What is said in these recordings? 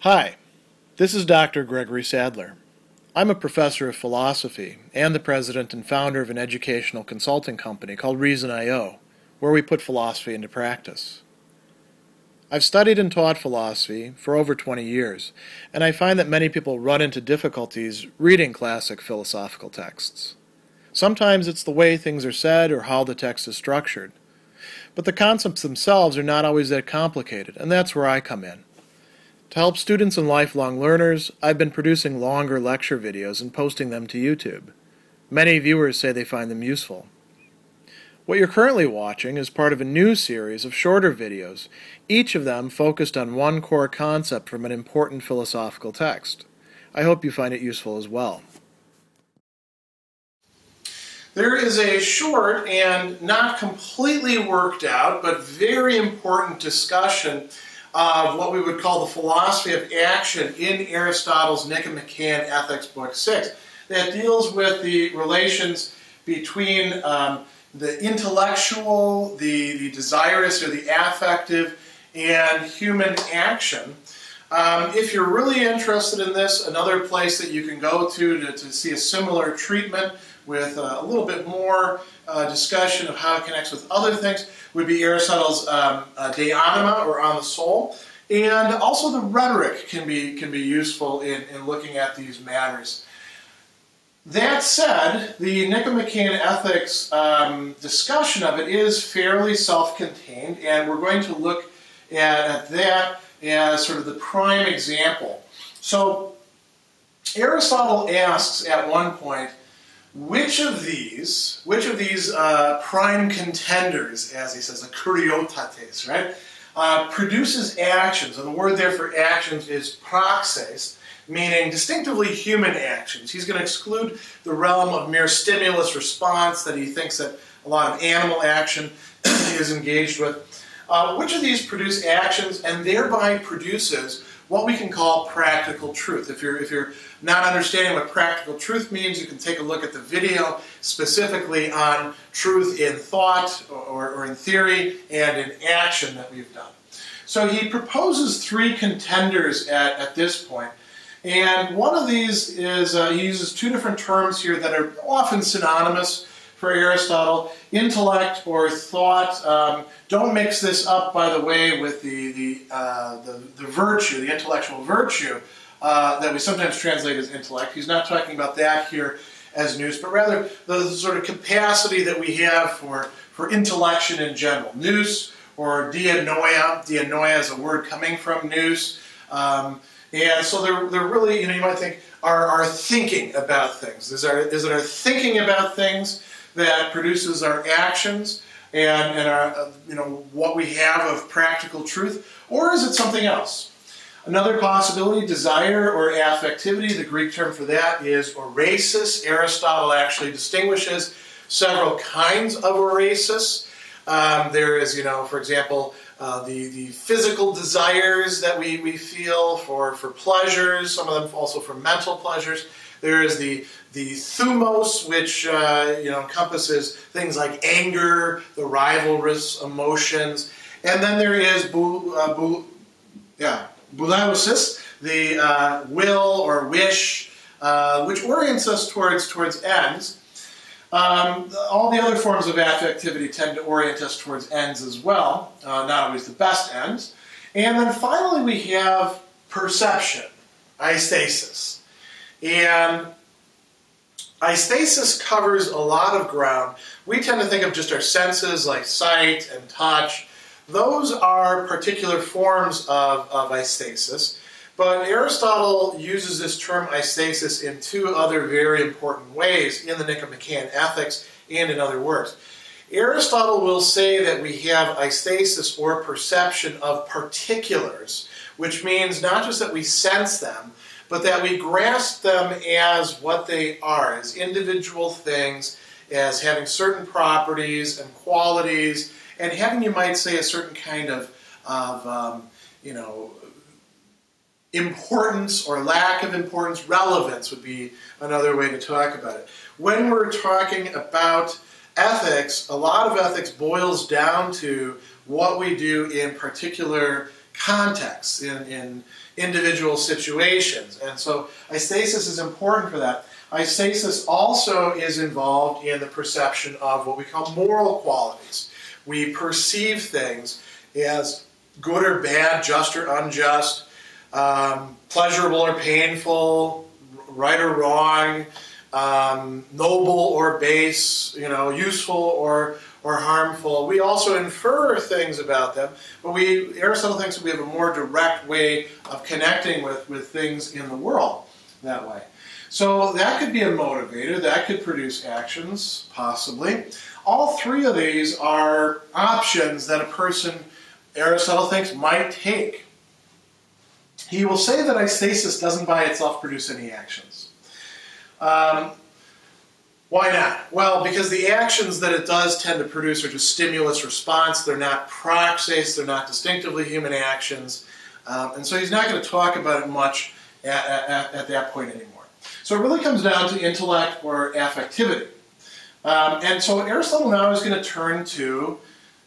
Hi, this is Dr. Gregory Sadler. I'm a professor of philosophy and the president and founder of an educational consulting company called Reason.io, where we put philosophy into practice. I've studied and taught philosophy for over 20 years, and I find that many people run into difficulties reading classic philosophical texts. Sometimes it's the way things are said or how the text is structured. But the concepts themselves are not always that complicated, and that's where I come in. To help students and lifelong learners, I've been producing longer lecture videos and posting them to YouTube. Many viewers say they find them useful. What you're currently watching is part of a new series of shorter videos, each of them focused on one core concept from an important philosophical text. I hope you find it useful as well. There is a short and not completely worked out, but very important discussion of what we would call the philosophy of action in Aristotle's Nicomachean Ethics, Book 6, that deals with the relations between the intellectual, the desirous or the affective, and human action. If you're really interested in this, another place that you can go to see a similar treatment with a little bit more discussion of how it connects with other things would be Aristotle's De Anima, or On the Soul. And also the rhetoric can be useful in looking at these matters. That said, the Nicomachean Ethics discussion of it is fairly self-contained, and we're going to look at that as sort of the prime example. So Aristotle asks at one point, which of these prime contenders, as he says, the kuriotates, right, produces actions? And the word there for actions is praxis, meaning distinctively human actions. He's going to exclude the realm of mere stimulus response that he thinks that a lot of animal action is engaged with. Which of these produce actions and thereby produces what we can call practical truth? If you're not understanding what practical truth means, you can take a look at the video specifically on truth in thought or in theory and in action that we've done. So he proposes three contenders at this point. And one of these is, he uses two different terms here that are often synonymous for Aristotle: intellect or thought. Don't mix this up, by the way, with the virtue, the intellectual virtue, that we sometimes translate as intellect. He's not talking about that here as nous, but rather the sort of capacity that we have for intellection in general. Nous, or dianoia. Dianoia is a word coming from nous. And so they're really, you might think, are thinking about things. Is it our thinking about things that produces our actions and our, what we have of practical truth, or is it something else? Another possibility, desire or affectivity. The Greek term for that is orexis. Aristotle actually distinguishes several kinds of orexis. There is, for example, the physical desires that we feel for pleasures, some of them also for mental pleasures. There is the thumos, which encompasses things like anger, the rivalrous emotions. And then there is bouleusis, the will or wish, which orients us towards ends. All the other forms of affectivity tend to orient us towards ends as well, not always the best ends. And then finally we have perception, stasis. And stasis covers a lot of ground. We tend to think of just our senses like sight and touch. Those are particular forms of stasis. But Aristotle uses this term stasis in two other very important ways in the Nicomachean Ethics and in other works. Aristotle will say that we have stasis or perception of particulars, which means not just that we sense them, but that we grasp them as what they are, as individual things, as having certain properties and qualities, and having, you might say, a certain kind of importance or lack of importance. Relevance would be another way to talk about it. When we're talking about ethics, a lot of ethics boils down to what we do in particular contexts, in individual situations. And so stasis is important for that. Stasis also is involved in the perception of what we call moral qualities. We perceive things as good or bad, just or unjust, pleasurable or painful, right or wrong, noble or base, useful or harmful. We also infer things about them, but Aristotle thinks that we have a more direct way of connecting with things in the world that way. So that could be a motivator, that could produce actions, possibly. All three of these are options that a person, Aristotle thinks, might take. He will say that stasis doesn't by itself produce any actions. Why not? Well, because the actions that it does tend to produce are just stimulus response. They're not praxis, they're not distinctively human actions. And so he's not going to talk about it much at that point anymore. So it really comes down to intellect or affectivity. And so Aristotle now is going to turn to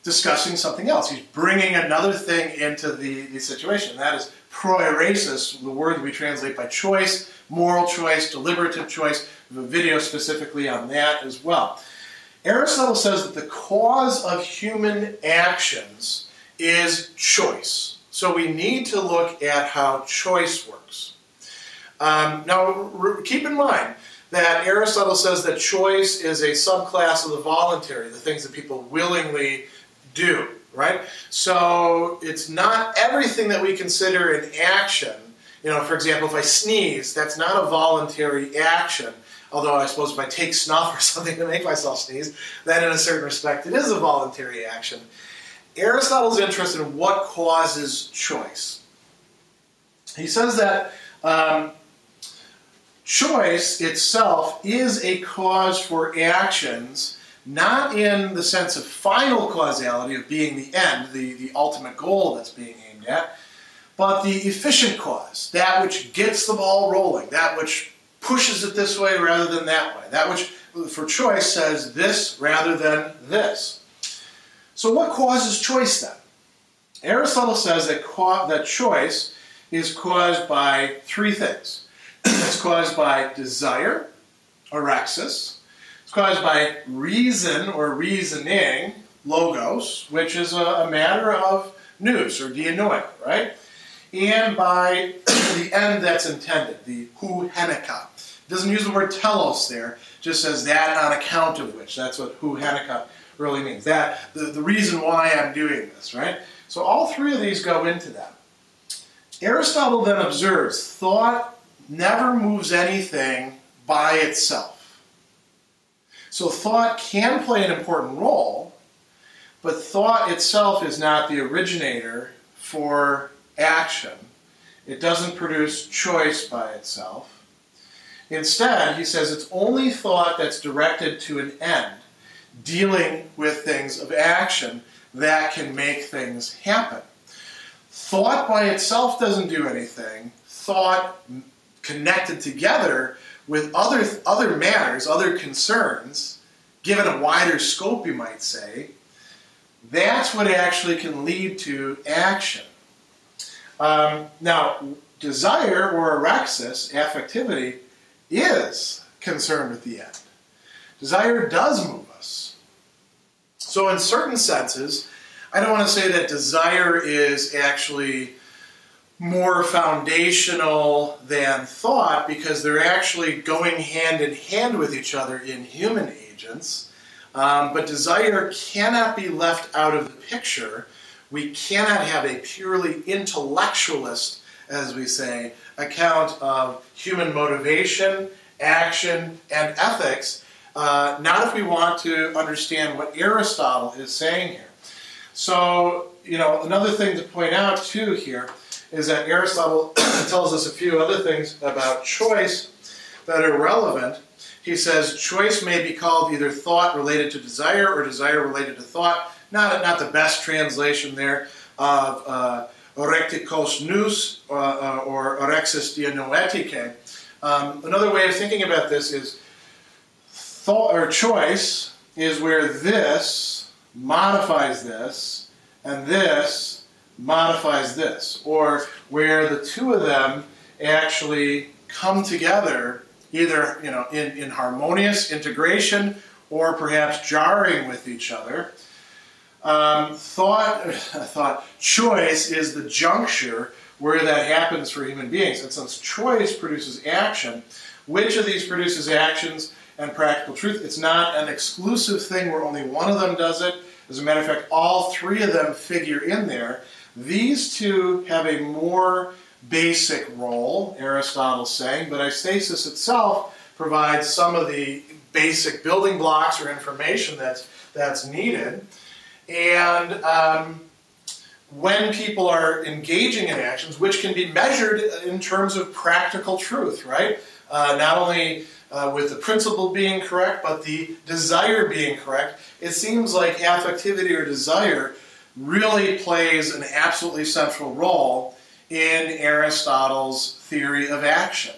discussing something else. He's bringing another thing into the situation. That is orexis, the word that we translate by choice, moral choice, deliberative choice. We have a video specifically on that as well. Aristotle says that the cause of human actions is choice. So we need to look at how choice works. Now, keep in mind that Aristotle says that choice is a subclass of the voluntary, the things that people willingly do, right? So it's not everything that we consider an action. For example, if I sneeze, that's not a voluntary action. Although I suppose if I take snuff or something to make myself sneeze, then in a certain respect it is a voluntary action. Aristotle's interested in what causes choice. He says that choice itself is a cause for actions, not in the sense of final causality of being the end, the ultimate goal that's being aimed at, but the efficient cause, that which gets the ball rolling, that which pushes it this way rather than that way, that which, for choice, says this rather than this. So what causes choice then? Aristotle says that choice is caused by three things. It's caused by desire, orexis. It's caused by reason or reasoning, logos, which is a matter of nous or dianoia, right? And by the end that's intended, the hu henika. It doesn't use the word telos there, just says that on account of which. That's what hu henika really means. That the reason why I'm doing this, right? So all three of these go into that. Aristotle then observes thought never moves anything by itself. So thought can play an important role, but thought itself is not the originator for action. It doesn't produce choice by itself. Instead, he says it's only thought that's directed to an end, dealing with things of action that can make things happen. Thought by itself doesn't do anything. Thought connected together with other matters, other concerns, given a wider scope, you might say, that's what actually can lead to action. Now, desire or orexis, affectivity, is concerned with the end. Desire does move us. So in certain senses, I don't want to say that desire is actually more foundational than thought, because they're actually going hand in hand with each other in human agents. But desire cannot be left out of the picture. We cannot have a purely intellectualist, as we say, account of human motivation, action, and ethics, not if we want to understand what Aristotle is saying here. So, another thing to point out too here is that Aristotle tells us a few other things about choice that are relevant. He says choice may be called either thought related to desire or desire related to thought. Not the best translation there of orexis nous or orexis dianoetike. Another way of thinking about this is thought or choice is where this modifies this and this modifies this, or where the two of them actually come together, either in harmonious integration or perhaps jarring with each other. Choice is the juncture where that happens for human beings. And since choice produces action, which of these produces actions and practical truth? It's not an exclusive thing where only one of them does it. As a matter of fact, all three of them figure in there. These two have a more basic role, Aristotle's saying, but stasis itself provides some of the basic building blocks or information that's needed. And when people are engaging in actions, which can be measured in terms of practical truth, right? Not only with the principle being correct, but the desire being correct, it seems like affectivity or desire really plays an absolutely central role in Aristotle's theory of action.